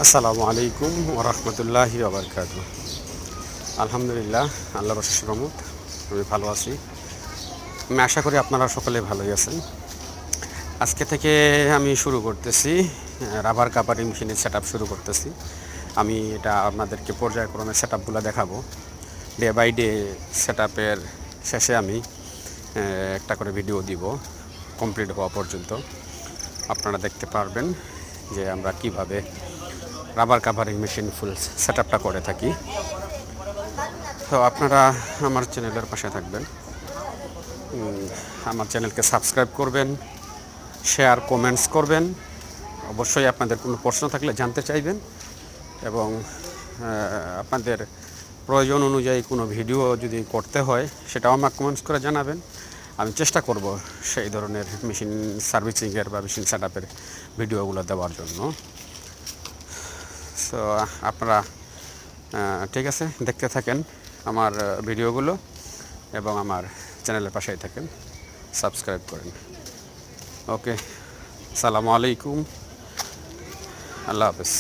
আসসালামু আলাইকুম ওরহমতুল্লাহি ওবরকাত। আলহামদুলিল্লাহ, আল্লাহর অশেষ রহমত, আমি ভালো আছি। আমি আশা করি আপনারা সকলে ভালোই আছেন। আজকে থেকে আমি শুরু করতেছি রাবার কাপারিং মেশিনের সেট শুরু করতেছি। আমি এটা আপনাদেরকে পর্যায়ক্রমে সেট আপগুলো দেখাবো। ডে বাই ডে সেট শেষে আমি একটা করে ভিডিও দিব কমপ্লিট হওয়া পর্যন্ত। আপনারা দেখতে পারবেন যে আমরা কিভাবে rubber covering machine full set করে থাকি। তো আপনারা আমার চ্যানেলের পাশে থাকবেন, আমার চ্যানেলকে সাবস্ক্রাইব করবেন, শেয়ার কমেন্টস করবেন। অবশ্যই আপনাদের কোনো প্রশ্ন থাকলে জানতে চাইবেন এবং আপনাদের প্রয়োজন অনুযায়ী কোনো ভিডিও যদি করতে হয় সেটাও আমাকে কমেন্টস করে জানাবেন। আমি চেষ্টা করব সেই ধরনের মেশিন সার্ভিসিংয়ের বা মেশিন সেট আপের ভিডিওগুলো দেওয়ার জন্য। সো আপনারা ঠিক আছে, দেখতে থাকেন আমার ভিডিওগুলো এবং আমার চ্যানেলের পাশেই থাকেন, সাবস্ক্রাইব করেন। ওকে, সালামু আলাইকুম, আল্লাহ হাফেজ।